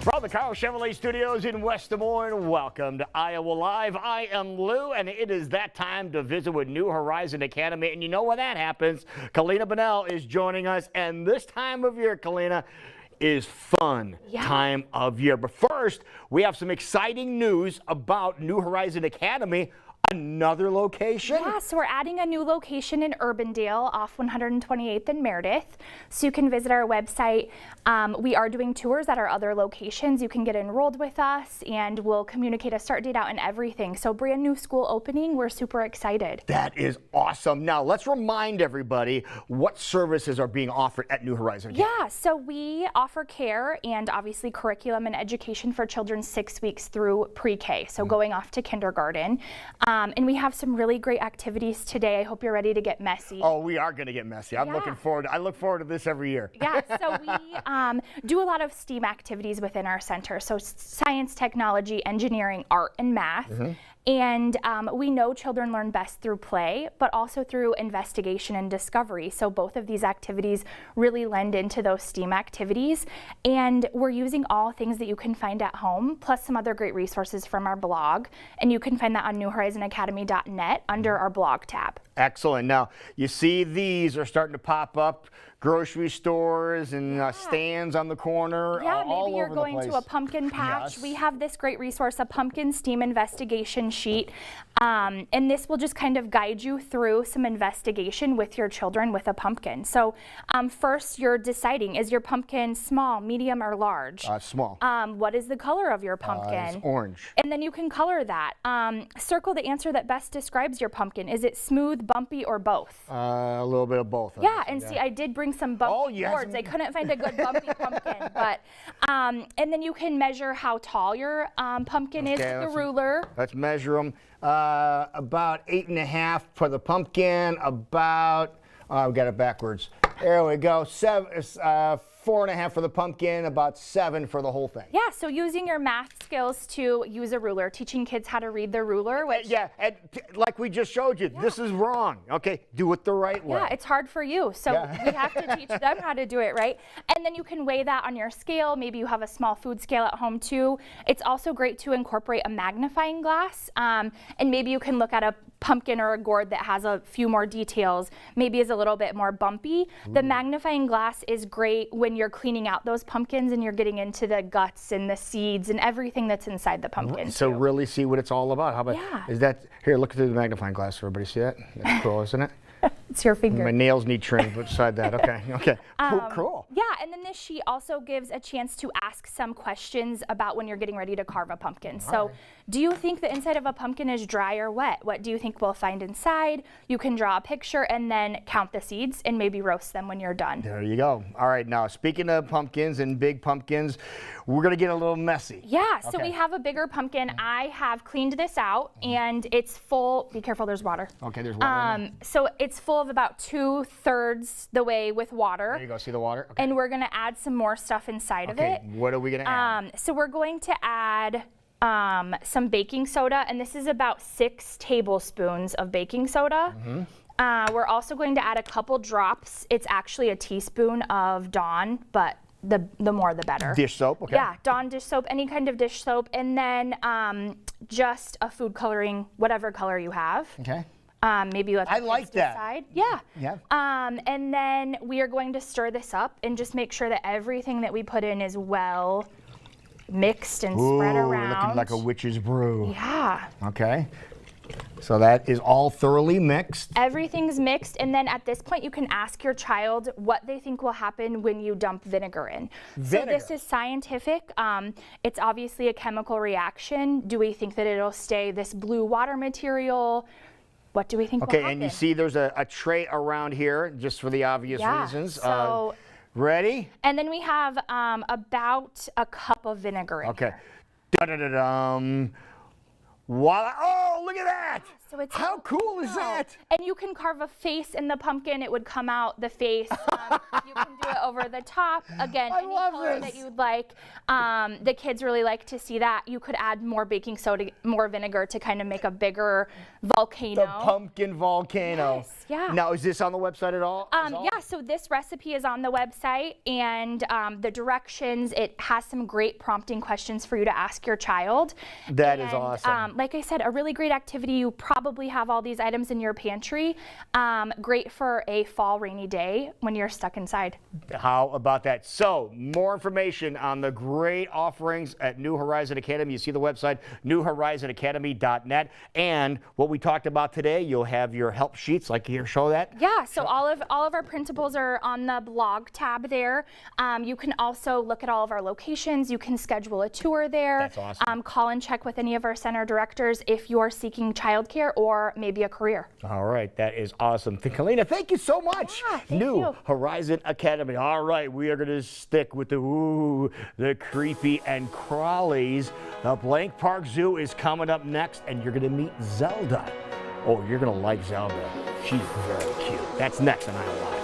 From the Kyle Chevrolet Studios in West Des Moines, welcome to Iowa Live. I am Lou, and it is that time to visit with New Horizon Academy. And you know when that happens, Kelena Bonnell is joining us. And this time of year, Kelena, is fun time of year. But first, we have some exciting news about New Horizon Academy. Another location? Yeah, so we're adding a new location in Urbandale off 128th and Meredith. So you can visit our website. We are doing tours at our other locations. You can get enrolled with us and we'll communicate a start date out and everything. So brand new school opening. We're super excited. That is awesome. Now let's remind everybody what services are being offered at New Horizon Academy. Yeah, so we offer care and obviously curriculum and education for children 6 weeks through pre-K. So going off to kindergarten. And we have some really great activities today. I hope you're ready to get messy. Oh, we are going to get messy. I'm looking forward. I look forward to this every year. Yeah, so we do a lot of STEAM activities within our center. So science, technology, engineering, art, and math. And we know children learn best through play, but also through investigation and discovery. So both of these activities really lend into those STEAM activities. And we're using all things that you can find at home, plus some other great resources from our blog. And you can find that on newhorizonacademy.net under our blog tab. Excellent. Now, you see these are starting to pop up, grocery stores and stands on the corner. Yeah, all maybe you're over going the place. to a pumpkin patch. Yes. We have this great resource, a pumpkin STEAM investigation sheet. And this will just kind of guide you through some investigation with your children with a pumpkin. So first you're deciding, is your pumpkin small, medium, or large? Small. What is the color of your pumpkin? It's orange. And then you can color that. Circle the answer that best describes your pumpkin. Is it smooth, bumpy, or both? A little bit of both. Yeah, and see, I did bring some bumpy boards. I couldn't find a good bumpy pumpkin, but and then you can measure how tall your pumpkin is with the ruler. Let's measure them. About 8.5 for the pumpkin. About we got it backwards. There we go. 4.5 for the pumpkin, about 7 for the whole thing. Yeah, so using your math skills to use a ruler, teaching kids how to read the ruler. Which, yeah, and like we just showed you, this is wrong. Okay, do it the right way. Yeah, it's hard for you, so we have to teach them how to do it right. And then you can weigh that on your scale. Maybe you have a small food scale at home too. It's also great to incorporate a magnifying glass, and maybe you can look at a pumpkin or a gourd that has a few more details, maybe is a little bit more bumpy. The magnifying glass is great when you're cleaning out those pumpkins and you're getting into the guts and the seeds and everything that's inside the pumpkin. So really see what it's all about. How about, is that, here, look through the magnifying glass, everybody see that? That's cool, isn't it? It's your finger. My nails need trimmed beside that. Okay. Cool. Yeah, and then this sheet also gives a chance to ask some questions about when you're getting ready to carve a pumpkin. So do you think the inside of a pumpkin is dry or wet? What do you think we'll find inside? You can draw a picture and then count the seeds and maybe roast them when you're done. There you go. All right, now speaking of pumpkins and big pumpkins, we're gonna get a little messy. Yeah, so we have a bigger pumpkin. I have cleaned this out and it's full, be careful, there's water. Okay, there's water. So it's full of about 2/3 the way with water. There you go, see the water? Okay. And we're gonna add some more stuff inside of it. What are we gonna add? So we're going to add some baking soda, and this is about 6 tablespoons of baking soda. We're also going to add a couple drops. It's actually a teaspoon of Dawn, but the more the better. Dish soap, okay. Yeah, Dawn dish soap, any kind of dish soap, and then just a food coloring, whatever color you have. Okay. Maybe let the kids decide. Yeah. And then we are going to stir this up and just make sure that everything that we put in is well mixed and spread around. Looking like a witch's brew. Yeah. Okay. So that is all thoroughly mixed. Everything's mixed, and then at this point you can ask your child what they think will happen when you dump vinegar in. So this is scientific. It's obviously a chemical reaction. Do we think that it'll stay this blue water material? What do we think will happen? Okay, and you see there's a tray around here, just for the obvious reasons. So, ready? And then we have about a cup of vinegar in here. Da-da-da-dum. Voila. Oh, look at that! So it's how cool is that? And you can carve a face in the pumpkin. It would come out the face. You can do it over the top. Again, any love color this. that you would like. The kids really like to see that. You could add more baking soda, more vinegar to kind of make a bigger volcano. The pumpkin volcano. Yes, yeah. Now, is this on the website at all? Yeah, so this recipe is on the website, and the directions, it has some great prompting questions for you to ask your child. That is awesome. Like I said, a really great activity. You probably have all these items in your pantry. Great for a fall rainy day when you're stuck inside. How about that? So, more information on the great offerings at New Horizon Academy. You see the website, newhorizonacademy.net. And what we talked about today, you'll have your help sheets, like here, show that. Yeah, so all of our printables are on the blog tab there. You can also look at all of our locations. You can schedule a tour there. That's awesome. Call and check with any of our center directors if you're seeking childcare or maybe a career. All right, that is awesome. Kelena, thank you so much. Yeah, thank New you. Horizon Academy. All right, we are going to stick with the creepy and crawlies. The Blank Park Zoo is coming up next, and you're going to meet Zelda. Oh, you're going to like Zelda. She's very cute. That's next on Iowa Live.